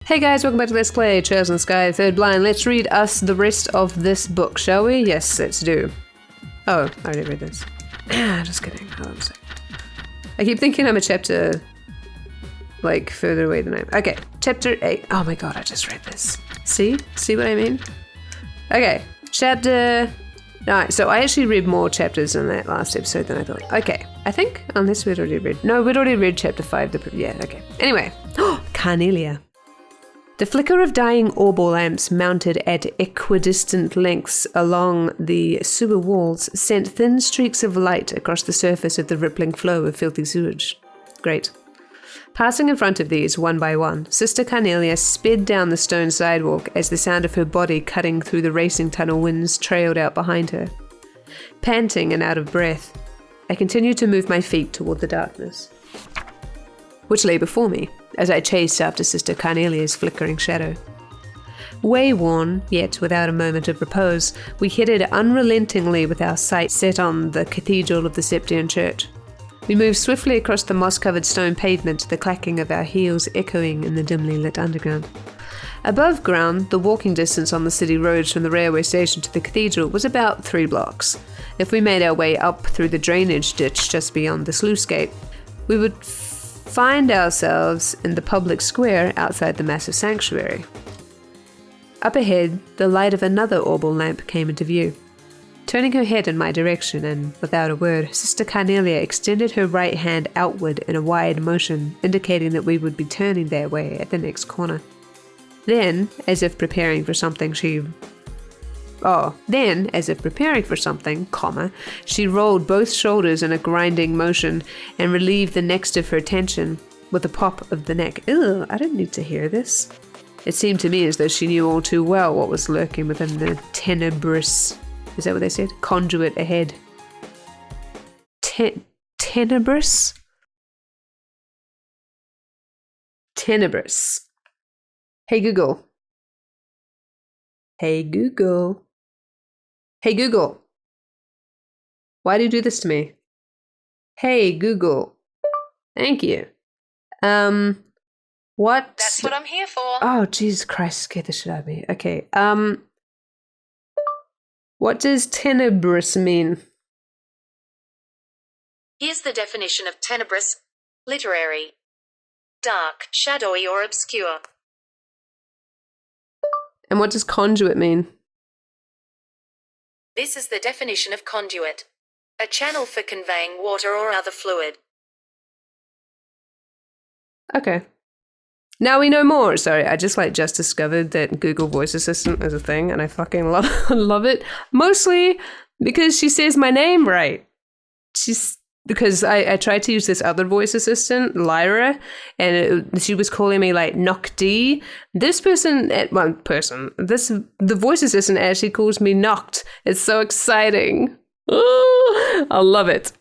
Hey guys, welcome back to Let's Play Trails in the Sky, Third Blind. Let's read us the rest of this book, shall we? Yes, let's do. Oh, I already read this. Just kidding. Hold on a sec. I keep thinking I'm a chapter, like, further away than I am. Okay, chapter 8. Oh my god, I just read this. See? See what I mean? Okay, chapter... Alright, so I actually read more chapters in that last episode than I thought. Okay, I think, unless we'd already read... No, we'd already read chapter 5. Yeah, okay. Anyway. Carnelia. The flicker of dying orbal lamps mounted at equidistant lengths along the sewer walls sent thin streaks of light across the surface of the rippling flow of filthy sewage. Great. Passing in front of these, one by one, Sister Carnelia sped down the stone sidewalk as the sound of her body cutting through the racing tunnel winds trailed out behind her. Panting and out of breath, I continued to move my feet toward the darkness, which lay before me, as I chased after Sister Carnelia's flickering shadow. Wayworn, yet without a moment of repose, we headed unrelentingly with our sights set on the cathedral of the Septian Church. We moved swiftly across the moss-covered stone pavement, the clacking of our heels echoing in the dimly lit underground. Above ground, the walking distance on the city roads from the railway station to the cathedral was about 3 blocks. If we made our way up through the drainage ditch just beyond the sluice gate, we would find ourselves in the public square outside the massive sanctuary. Up ahead, the light of another orbal lamp came into view. Turning her head in my direction and, without a word, Sister Carnelia extended her right hand outward in a wide motion, indicating that we would be turning their way at the next corner. Then, as if preparing for something, she rolled both shoulders in a grinding motion and relieved the next of her tension with a pop of the neck. Ew, I didn't need to hear this. It seemed to me as though she knew all too well what was lurking within the tenebrous... Is that what they said? Conduit ahead. Tenebrous? Tenebrous. Hey Google. Hey Google. Hey Google. Why do you do this to me? Hey Google. Thank you. What? That's what I'm here for. Oh, Jesus Christ, scared the shit out of me. Okay, what does tenebrous mean? Here's the definition of tenebrous. Literary. Dark, shadowy or obscure. And what does conduit mean? This is the definition of conduit. A channel for conveying water or other fluid. Okay. Now we know more. Sorry, I just discovered that Google Voice Assistant is a thing, and I fucking love it. Mostly because she says my name right. Because I tried to use this other voice assistant, Lyra, and she was calling me like NOCTE. The voice assistant actually calls me NOCTE. It's so exciting. Oh, I love it.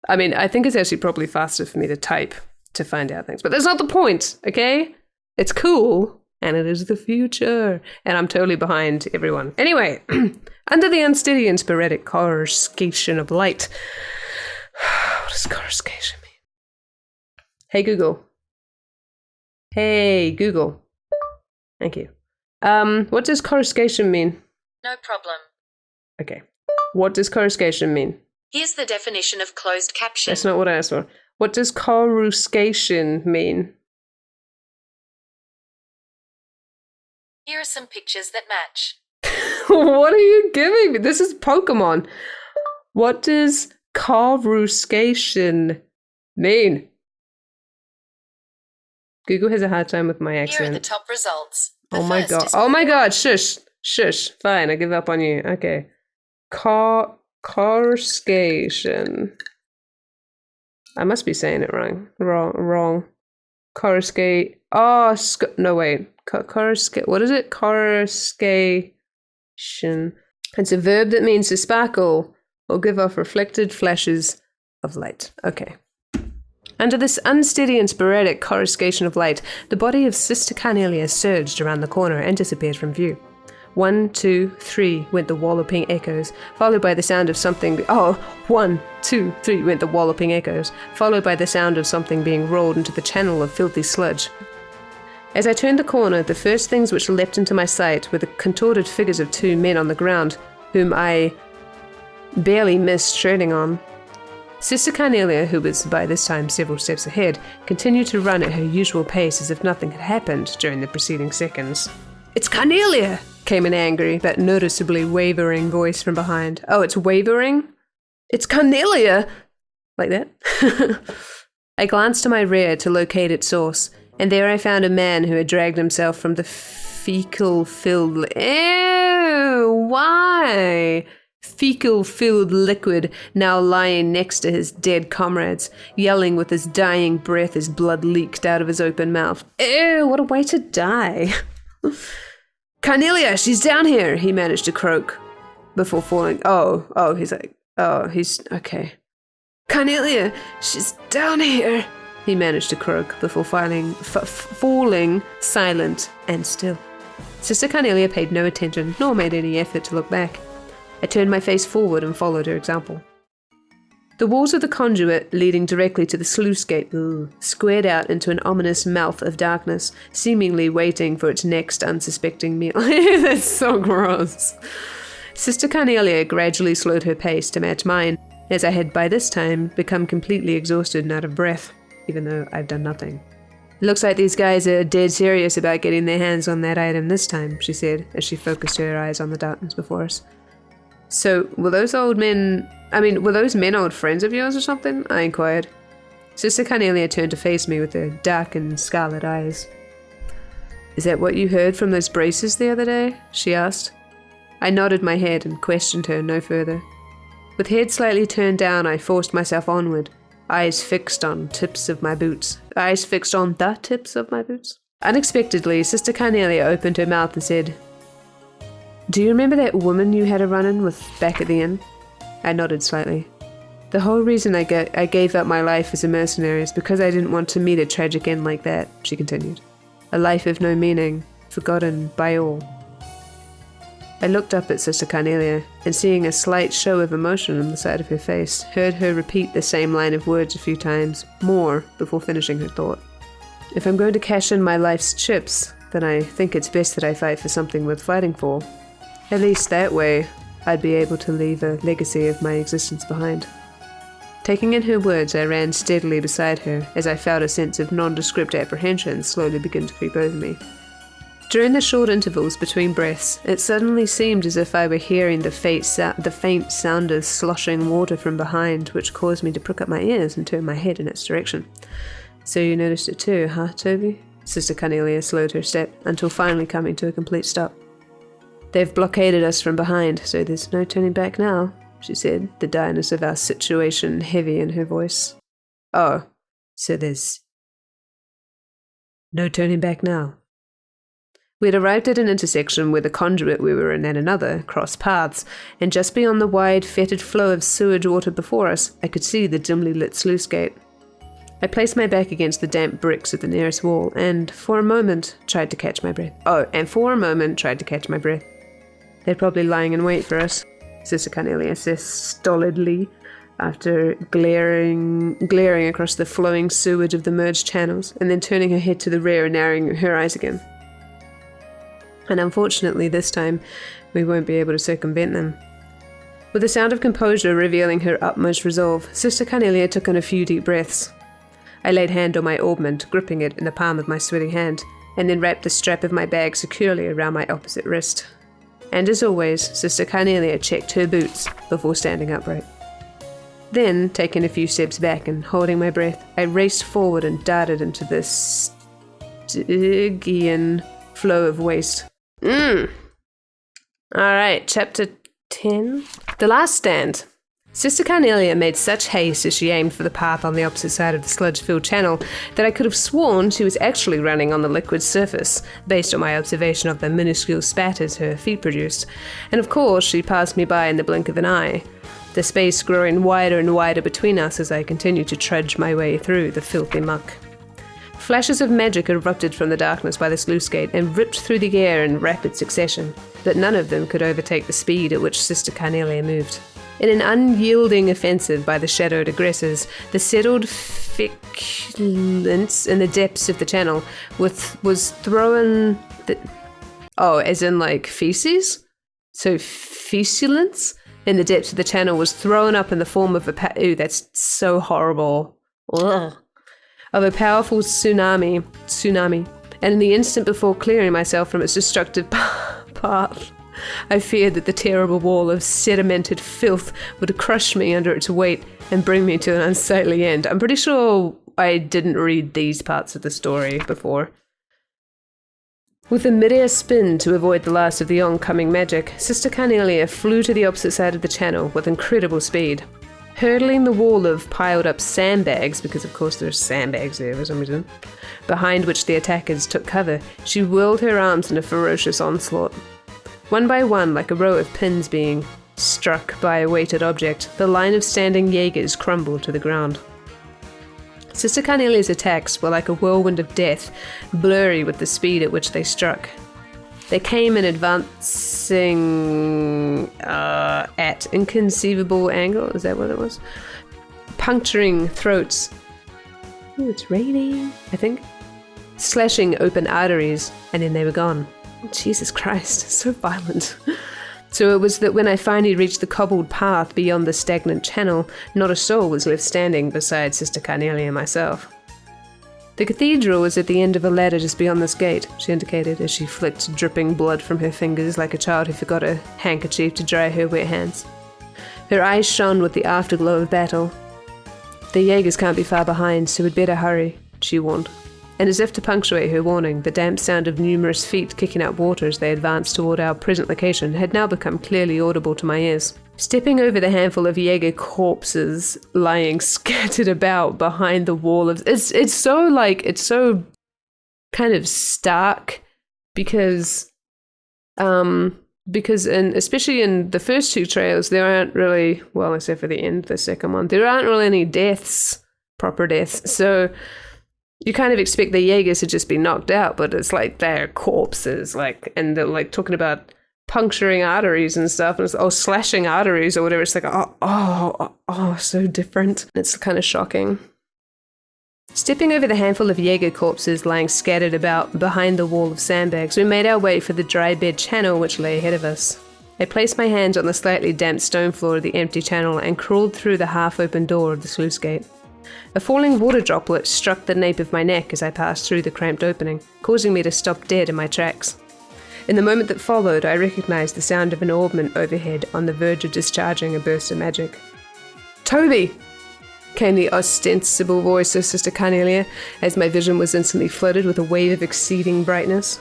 I mean, I think it's actually probably faster for me to type to find out things, but that's not the point, okay? It's cool, and it is the future, and I'm totally behind everyone. Anyway, under the unsteady and sporadic coruscation of light. What does coruscation mean? Hey Google. Hey Google. Thank you. What does coruscation mean? No problem. Okay. What does coruscation mean? Here's the definition of closed caption. That's not what I asked for. What does coruscation mean? Here are some pictures that match. What are you giving me? This is Pokemon. What does coruscation mean? Google has a hard time with my accent. Here are the top results. Oh my god. Oh my god. Shush. Shush. Fine. I give up on you. Okay. Coruscation. I must be saying it wrong. Wrong. Coruscate. Oh, no, wait. Coruscate. What is it? Coruscation. It's a verb that means to sparkle or give off reflected flashes of light. Okay. Under this unsteady and sporadic coruscation of light, the body of Sister Carnelia surged around the corner and disappeared from view. 1, 2, 3 went the walloping echoes, followed by the sound of something... 1, 2, 3 went the walloping echoes, followed by the sound of something being rolled into the channel of filthy sludge. As I turned the corner, the first things which leapt into my sight were the contorted figures of 2 men on the ground, whom I barely missed treading on. Sister Carnelia, who was by this time several steps ahead, continued to run at her usual pace as if nothing had happened during the preceding seconds. "It's Carnelia!" came an angry but noticeably wavering voice from behind. "Oh, it's wavering? It's Carnelia!" Like that? I glanced to my rear to locate its source, and there I found a man who had dragged himself from the fecal-filled... Ew! Why? Fecal-filled liquid now lying next to his dead comrades, yelling with his dying breath as blood leaked out of his open mouth. Ew, what a way to die. "Carnelia, she's down here," he managed to croak before falling. He's okay. "Carnelia, she's down here," he managed to croak before falling silent and still. Sister Carnelia paid no attention, nor made any effort to look back. I turned my face forward and followed her example. The walls of the conduit leading directly to the sluice gate squared out into an ominous mouth of darkness, seemingly waiting for its next unsuspecting meal. That's so gross. Sister Carnelia gradually slowed her pace to match mine, as I had by this time become completely exhausted and out of breath, even though I've done nothing. "It looks like these guys are dead serious about getting their hands on that item this time," she said, as she focused her eyes on the darkness before us. "So, were those men old friends of yours or something?" I inquired. Sister Carnelia turned to face me with her dark and scarlet eyes. "Is that what you heard from those braces the other day?" she asked. I nodded my head and questioned her no further. With head slightly turned down, I forced myself onward, eyes fixed on the tips of my boots. Unexpectedly, Sister Carnelia opened her mouth and said, "Do you remember that woman you had a run-in with back at the inn?" I nodded slightly. "The whole reason I gave up my life as a mercenary is because I didn't want to meet a tragic end like that," she continued. "A life of no meaning, forgotten by all." I looked up at Sister Carnelia, and seeing a slight show of emotion on the side of her face, heard her repeat the same line of words a few times more before finishing her thought. "If I'm going to cash in my life's chips, then I think it's best that I fight for something worth fighting for. At least that way, I'd be able to leave a legacy of my existence behind." Taking in her words, I ran steadily beside her as I felt a sense of nondescript apprehension slowly begin to creep over me. During the short intervals between breaths, it suddenly seemed as if I were hearing the faint sound of sloshing water from behind, which caused me to prick up my ears and turn my head in its direction. "So you noticed it too, huh, Toby?" Sister Carnelia slowed her step, until finally coming to a complete stop. "They've blockaded us from behind, so there's no turning back now," she said, the direness of our situation heavy in her voice. "Oh, so there's no turning back now." We had arrived at an intersection where the conduit we were in and another crossed paths, and just beyond the wide, fetid flow of sewage water before us, I could see the dimly lit sluice gate. I placed my back against the damp bricks of the nearest wall, and for a moment tried to catch my breath. "They're probably lying in wait for us," Sister Carnelia says stolidly, after glaring across the flowing sewage of the merged channels, and then turning her head to the rear and narrowing her eyes again. "And unfortunately this time, we won't be able to circumvent them." With a sound of composure revealing her utmost resolve, Sister Carnelia took in a few deep breaths. I laid hand on my orbment, gripping it in the palm of my sweaty hand, and then wrapped the strap of my bag securely around my opposite wrist. And as always, Sister Carnelia checked her boots before standing upright. Then, taking a few steps back and holding my breath, I raced forward and darted into the Stygian flow of waste. Alright, chapter 10. The Last Stand. Sister Carnelia made such haste as she aimed for the path on the opposite side of the sludge-filled channel that I could have sworn she was actually running on the liquid surface, based on my observation of the minuscule spatters her feet produced. And of course, she passed me by in the blink of an eye, the space growing wider and wider between us as I continued to trudge my way through the filthy muck. Flashes of magic erupted from the darkness by the sluice gate and ripped through the air in rapid succession, but none of them could overtake the speed at which Sister Carnelia moved. In an unyielding offensive by the shadowed aggressors, the settled feculence in the depths of the channel was thrown... as in like feces? So feculence in the depths of the channel was thrown up in the form of a... Ooh, that's so horrible. Ugh. Of a powerful tsunami. And in the instant before clearing myself from its destructive path, I feared that the terrible wall of sedimented filth would crush me under its weight and bring me to an unsightly end. I'm pretty sure I didn't read these parts of the story before. With a mid-air spin to avoid the last of the oncoming magic, Sister Carnelia flew to the opposite side of the channel with incredible speed. Hurdling the wall of piled-up sandbags, because of course there's sandbags there for some reason, behind which the attackers took cover, she whirled her arms in a ferocious onslaught. One by one, like a row of pins being struck by a weighted object, the line of standing Jaegers crumbled to the ground. Sister Carnelia's attacks were like a whirlwind of death, blurry with the speed at which they struck. They came in advancing at inconceivable angle, is that what it was? Puncturing throats. Ooh, it's raining, I think. Slashing open arteries, and then they were gone. Jesus Christ, so violent. So it was that when I finally reached the cobbled path beyond the stagnant channel, not a soul was left standing beside Sister Carnelia and myself. The cathedral was at the end of a ladder just beyond this gate, she indicated as she flicked dripping blood from her fingers like a child who forgot a handkerchief to dry her wet hands. Her eyes shone with the afterglow of battle. The Jaegers can't be far behind, so we'd better hurry, she warned. And as if to punctuate her warning, the damp sound of numerous feet kicking up water as they advanced toward our present location had now become clearly audible to my ears. Stepping over the handful of Jaeger corpses lying scattered about behind the wall of... It's so kind of stark because especially in the first two trails, there aren't really, well, except for the end, the second one, there aren't really any deaths, proper deaths, so... You kind of expect the Jaegers to just be knocked out, but it's like they're corpses, like, and they're like talking about puncturing arteries and stuff, and it's, slashing arteries or whatever. It's like, so different. It's kind of shocking. Stepping over the handful of Jaeger corpses lying scattered about behind the wall of sandbags, we made our way for the dry bed channel which lay ahead of us. I placed my hands on the slightly damp stone floor of the empty channel and crawled through the half-open door of the sluice gate. A falling water droplet struck the nape of my neck as I passed through the cramped opening, causing me to stop dead in my tracks. In the moment that followed, I recognized the sound of an orbment overhead on the verge of discharging a burst of magic. "Toby!" came the ostensible voice of Sister Carnelia, as my vision was instantly flooded with a wave of exceeding brightness.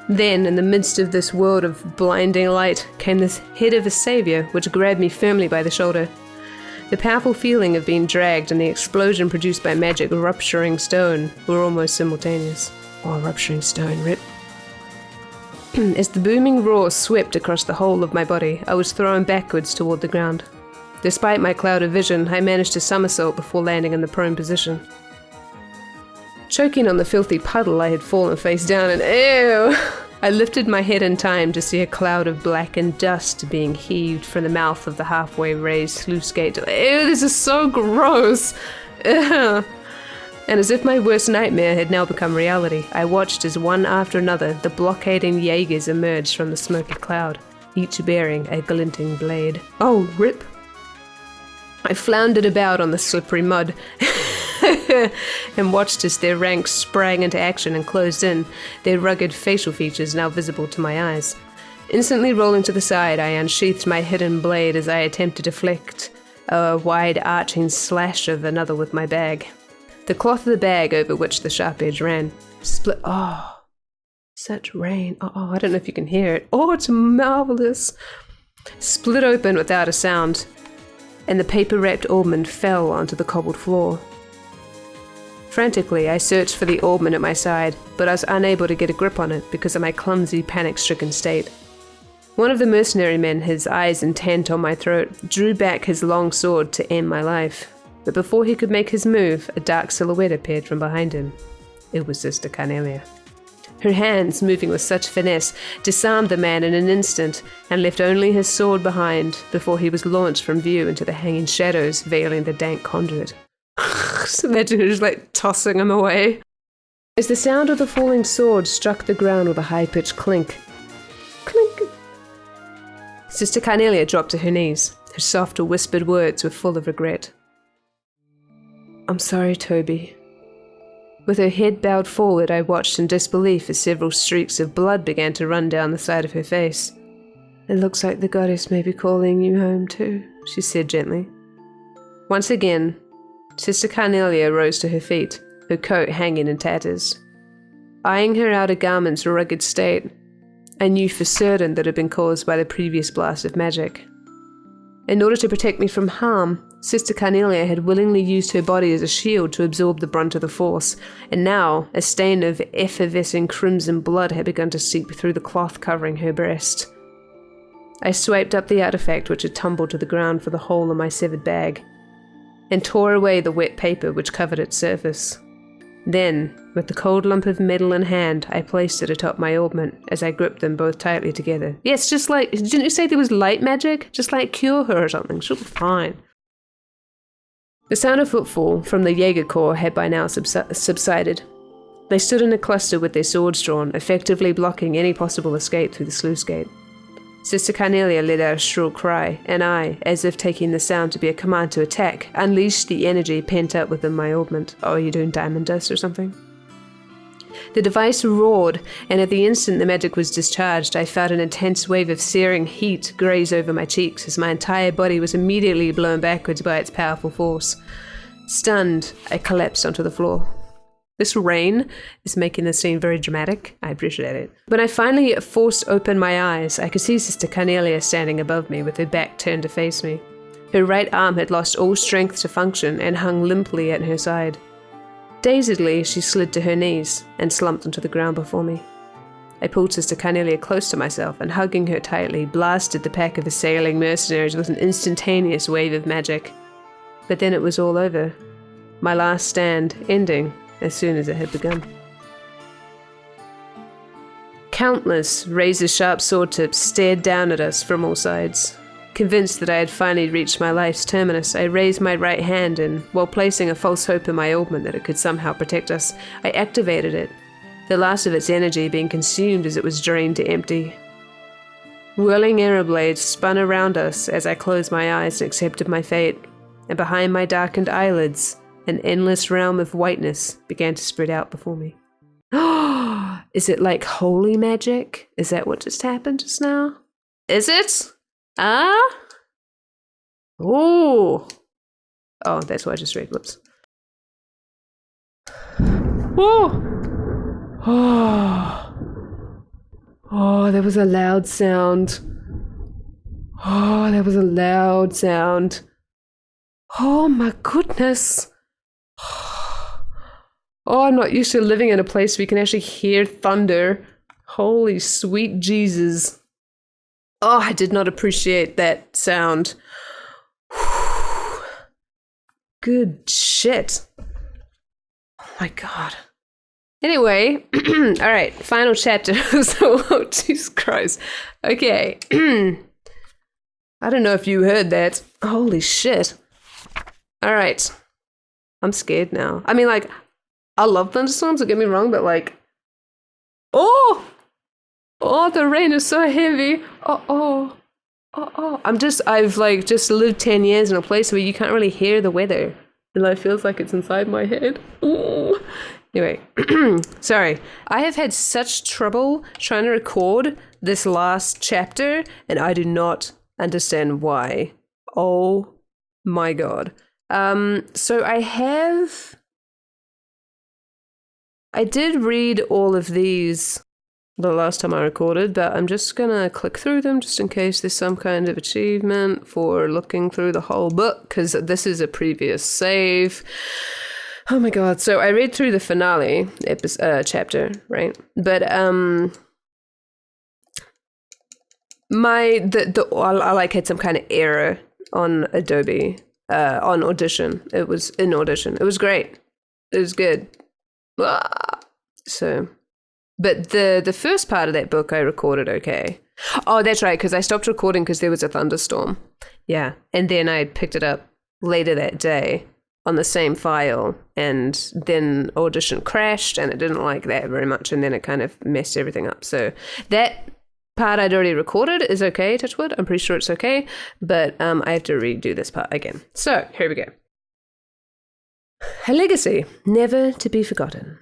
Then, in the midst of this world of blinding light, came the head of a savior, which grabbed me firmly by the shoulder. The powerful feeling of being dragged and the explosion produced by magic rupturing stone were almost simultaneous. Oh, rupturing stone, rip. As the booming roar swept across the whole of my body, I was thrown backwards toward the ground. Despite my cloud of vision, I managed to somersault before landing in the prone position. Choking on the filthy puddle, I had fallen face down and ew! I lifted my head in time to see a cloud of blackened dust being heaved from the mouth of the halfway raised sluice gate. Ew, this is so gross! Ugh. And as if my worst nightmare had now become reality, I watched as one after another the blockading Jaegers emerged from the smoky cloud, each bearing a glinting blade. Oh, rip! I floundered about on the slippery mud and watched as their ranks sprang into action and closed in, their rugged facial features now visible to my eyes. Instantly rolling to the side, I unsheathed my hidden blade as I attempted to deflect a wide arching slash of another with my bag. The cloth of the bag over which the sharp edge ran split. Oh, such rain. Oh, I don't know if you can hear it. Oh, it's marvelous. Split open without a sound, and the paper-wrapped orbment fell onto the cobbled floor. Frantically, I searched for the orbment at my side, but I was unable to get a grip on it because of my clumsy, panic-stricken state. One of the mercenary men, his eyes intent on my throat, drew back his long sword to end my life. But before he could make his move, a dark silhouette appeared from behind him. It was Sister Carnelia. Her hands, moving with such finesse, disarmed the man in an instant and left only his sword behind before he was launched from view into the hanging shadows veiling the dank conduit. Just imagine her just tossing him away. As the sound of the falling sword struck the ground with a high-pitched clink. Clink! Sister Carnelia dropped to her knees. Her soft, whispered words were full of regret. I'm sorry, Toby. With her head bowed forward, I watched in disbelief as several streaks of blood began to run down the side of her face. It looks like the goddess may be calling you home too, she said gently. Once again, Sister Carnelia rose to her feet, her coat hanging in tatters. Eyeing her outer garment's rugged state, I knew for certain that it had been caused by the previous blast of magic. In order to protect me from harm, Sister Carnelia had willingly used her body as a shield to absorb the brunt of the force, and now a stain of effervescing crimson blood had begun to seep through the cloth covering her breast. I swiped up the artifact which had tumbled to the ground for the hole in my severed bag, and tore away the wet paper which covered its surface. Then, with the cold lump of metal in hand, I placed it atop my augment as I gripped them both tightly together. Yes, just like, didn't you say there was light magic? Just cure her or something, she'll be fine. The sound of footfall from the Jaeger Corps had by now subsided. They stood in a cluster with their swords drawn, effectively blocking any possible escape through the sluice gate. Sister Carnelia let out a shrill cry, and I, as if taking the sound to be a command to attack, unleashed the energy pent up within my augment. Oh, are you doing diamond dust or something? The device roared, and at the instant the magic was discharged, I felt an intense wave of searing heat graze over my cheeks as my entire body was immediately blown backwards by its powerful force. Stunned, I collapsed onto the floor. This rain is making the scene very dramatic. I appreciate it. When I finally forced open my eyes, I could see Sister Carnelia standing above me with her back turned to face me. Her right arm had lost all strength to function and hung limply at her side. Dazedly, she slid to her knees and slumped onto the ground before me. I pulled Sister Carnelia close to myself and, hugging her tightly, blasted the pack of assailing mercenaries with an instantaneous wave of magic. But then it was all over. My last stand ending as soon as it had begun. Countless razor-sharp sword tips stared down at us from all sides. Convinced that I had finally reached my life's terminus, I raised my right hand and, while placing a false hope in my augment that it could somehow protect us, I activated it, the last of its energy being consumed as it was drained to empty. Whirling arrow blades spun around us as I closed my eyes and accepted my fate, and behind my darkened eyelids, an endless realm of whiteness began to spread out before me. Is it like holy magic? Is that what just happened just now? Is it? Oh, that's what I just read. Whoops. Oh, there was a loud sound. Oh, my goodness. Oh, I'm not used to living in a place where you can actually hear thunder. Holy sweet Jesus. Oh, I did not appreciate that sound. Good shit. Oh my god. Anyway, alright, final chapter. Oh, Jesus Christ. Okay. I don't know if you heard that. Holy shit. Alright. I'm scared now. I mean, I love thunderstorms, don't get me wrong, but oh, the rain is so heavy. I've just lived 10 years in a place where you can't really hear the weather. And it feels like it's inside my head. Ooh. Anyway, sorry. I have had such trouble trying to record this last chapter, and I do not understand why. Oh my god. So I did read all of these the last time I recorded, but I'm just gonna click through them just in case there's some kind of achievement for looking through the whole book, because this is a previous save. Oh my god, so I read through the finale chapter, right? But I had some kind of error on Adobe on Audition. It was in Audition. It was great. It was good. So But the first part of that book I recorded okay. Oh, that's right, because I stopped recording because there was a thunderstorm. Yeah, and then I picked it up later that day on the same file, and then Audition crashed, and it didn't like that very much, and then it kind of messed everything up. So that part I'd already recorded is okay, touchwood. I'm pretty sure it's okay, but I have to redo this part again. So here we go. A legacy, never to be forgotten.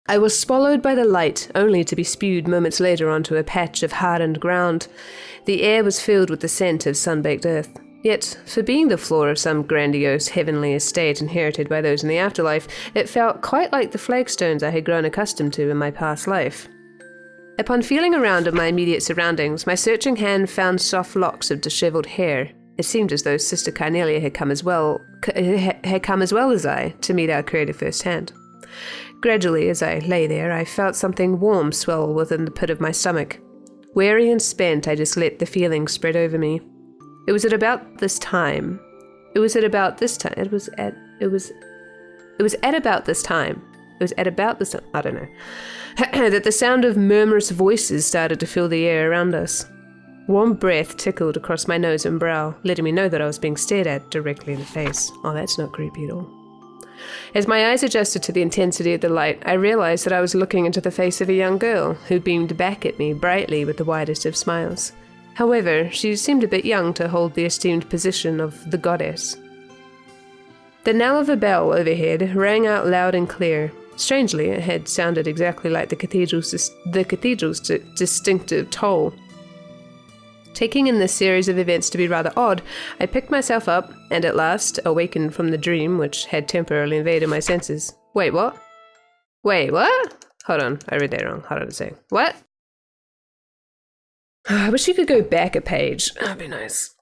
I was swallowed by the light, only to be spewed moments later onto a patch of hardened ground. The air was filled with the scent of sun-baked earth. Yet, for being the floor of some grandiose heavenly estate inherited by those in the afterlife, it felt quite like the flagstones I had grown accustomed to in my past life. Upon feeling around at my immediate surroundings, my searching hand found soft locks of dishevelled hair. It seemed as though Sister Carnelia had come as well as I to meet our creator firsthand. Gradually, as I lay there, I felt something warm swell within the pit of my stomach. Weary and spent, I just let the feeling spread over me. It was at about this time that the sound of murmurous voices started to fill the air around us. Warm breath tickled across my nose and brow, letting me know that I was being stared at directly in the face. Oh, that's not creepy at all. As my eyes adjusted to the intensity of the light, I realized that I was looking into the face of a young girl who beamed back at me brightly with the widest of smiles. However, she seemed a bit young to hold the esteemed position of the goddess. The knell of a bell overhead rang out loud and clear. Strangely, it had sounded exactly like the cathedral's distinctive toll. Taking in this series of events to be rather odd, I picked myself up and at last awakened from the dream which had temporarily invaded my senses. Wait, what? Hold on, I read that wrong. Hold on a sec. What? I wish you could go back a page. That'd be nice.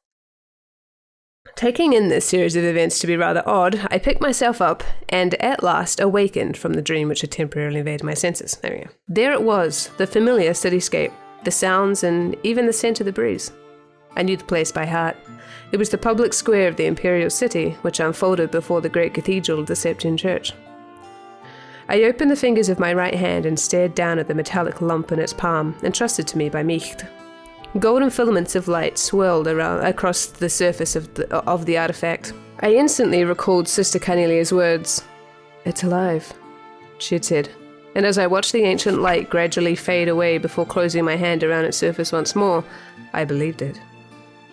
Taking in this series of events to be rather odd, I picked myself up and at last awakened from the dream which had temporarily invaded my senses. There we go. There it was, the familiar cityscape. The sounds and even the scent of the breeze. I knew the place by heart. It was the public square of the imperial city, which unfolded before the great cathedral of the Septian Church. I opened the fingers of my right hand and stared down at the metallic lump in its palm, entrusted to me by NOCTE. Golden filaments of light swirled across the surface of the artifact. I instantly recalled Sister Carnelia's words. "It's alive," she had said. And as I watched the ancient light gradually fade away before closing my hand around its surface once more, I believed it.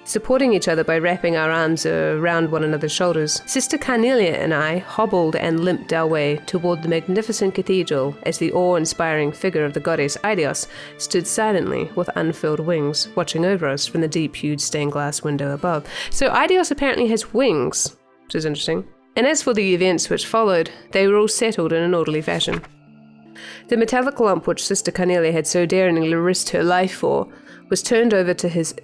Supporting each other by wrapping our arms around one another's shoulders, Sister Carnelia and I hobbled and limped our way toward the magnificent cathedral as the awe-inspiring figure of the goddess Eidios stood silently with unfurled wings, watching over us from the deep-hued stained-glass window above. So Eidios apparently has wings, which is interesting. And as for the events which followed, they were all settled in an orderly fashion. The metallic lump which Sister Carnelia had so daringly risked her life for was turned over to his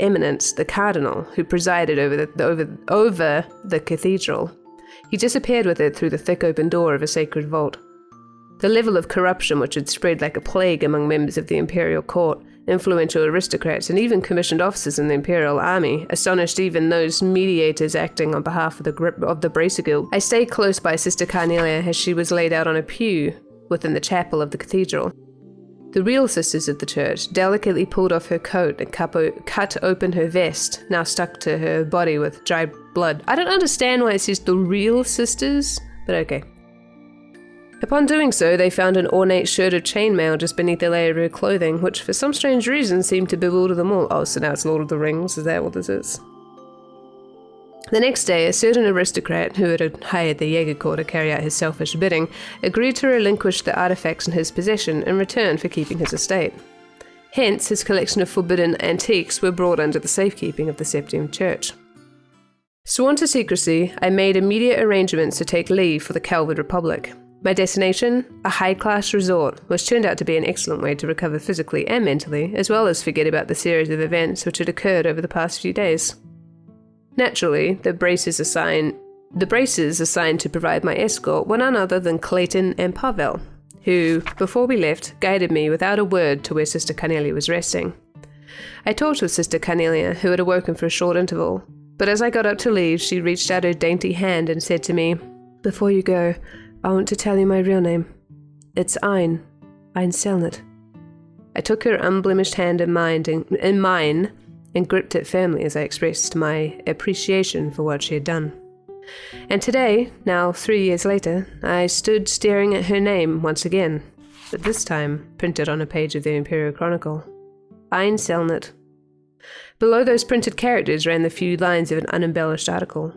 eminence, the cardinal, who presided over the cathedral. He disappeared with it through the thick open door of a sacred vault. The level of corruption which had spread like a plague among members of the imperial court, influential aristocrats, and even commissioned officers in the imperial army astonished even those mediators acting on behalf of the Bracer Guild. I stayed close by Sister Carnelia as she was laid out on a pew within the chapel of the cathedral. The real sisters of the church delicately pulled off her coat and cut open her vest, now stuck to her body with dried blood. I don't understand why it says the real sisters, but okay. Upon doing so, they found an ornate shirt of chainmail just beneath the layer of her clothing, which for some strange reason seemed to bewilder them all. Oh, so now it's Lord of the Rings, is that what this is? The next day, a certain aristocrat who had hired the Jaeger Corps to carry out his selfish bidding agreed to relinquish the artifacts in his possession in return for keeping his estate. Hence, his collection of forbidden antiques were brought under the safekeeping of the Septian Church. Sworn to secrecy, I made immediate arrangements to take leave for the Calvard Republic. My destination, a high-class resort, which turned out to be an excellent way to recover physically and mentally, as well as forget about the series of events which had occurred over the past few days. Naturally, the braces assigned to provide my escort were none other than Clayton and Pavel, who, before we left, guided me without a word to where Sister Carnelia was resting. I talked with Sister Carnelia, who had awoken for a short interval, but as I got up to leave, she reached out her dainty hand and said to me, "Before you go, I want to tell you my real name." It's Ein Selnet. I took her unblemished hand in mine and gripped it firmly as I expressed my appreciation for what she had done. And today, now 3 years later, I stood staring at her name once again, but this time printed on a page of the Imperial Chronicle. Ein Selnet. Below those printed characters ran the few lines of an unembellished article.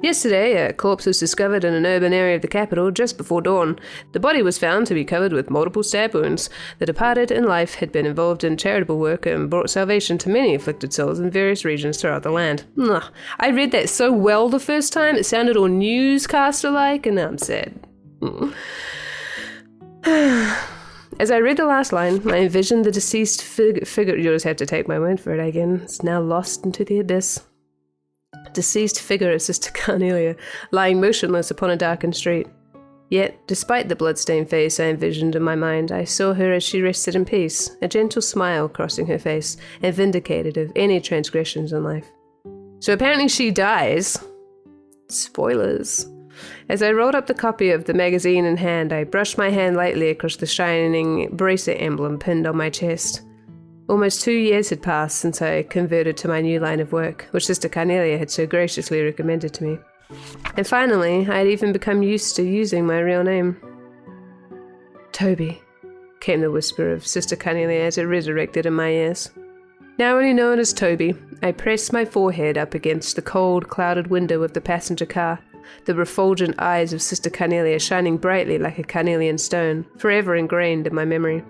Yesterday, a corpse was discovered in an urban area of the capital just before dawn. The body was found to be covered with multiple stab wounds. The departed in life had been involved in charitable work and brought salvation to many afflicted souls in various regions throughout the land. Ugh. I read that so well the first time, it sounded all newscaster-like, and now I'm sad. As I read the last line, I envisioned the deceased figure. You'll just have to take my word for it again. It's now lost into the abyss. Deceased figure of Sister Cornelia, lying motionless upon a darkened street. Yet, despite the blood-stained face I envisioned in my mind, I saw her as she rested in peace, a gentle smile crossing her face, and vindicated of any transgressions in life. So apparently she dies. Spoilers. As I rolled up the copy of the magazine in hand, I brushed my hand lightly across the shining bracelet emblem pinned on my chest. Almost 2 years had passed since I converted to my new line of work, which Sister Cornelia had so graciously recommended to me. And finally, I had even become used to using my real name. Toby, came the whisper of Sister Cornelia as it resurrected in my ears. Now only known as Toby, I pressed my forehead up against the cold, clouded window of the passenger car, the refulgent eyes of Sister Cornelia shining brightly like a carnelian stone, forever ingrained in my memory.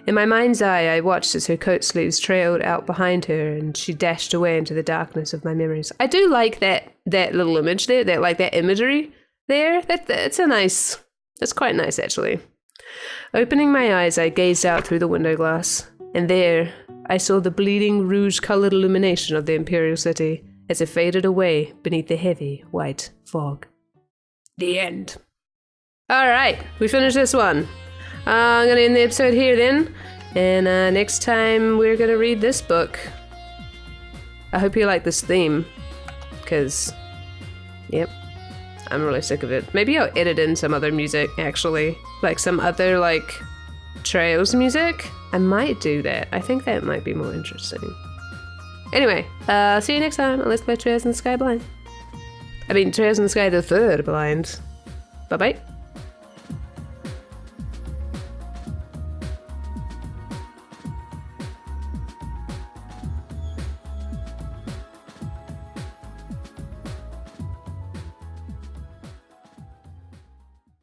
In my mind's eye, I watched as her coat sleeves trailed out behind her and she dashed away into the darkness of my memories. I do like that little image there, that imagery there. That's quite nice, actually. Opening my eyes, I gazed out through the window glass, and there I saw the bleeding rouge-colored illumination of the Imperial City as it faded away beneath the heavy white fog. The end. All right, we finished this one. I'm going to end the episode here then, and next time we're going to read this book. I hope you like this theme, because, yep, I'm really sick of it. Maybe I'll edit in some other music, actually, like some other, Trails music. I might do that. I think that might be more interesting. Anyway, see you next time on Let's Play Trails in the Sky Blind. Trails in the Sky the Third Blind. Bye-bye.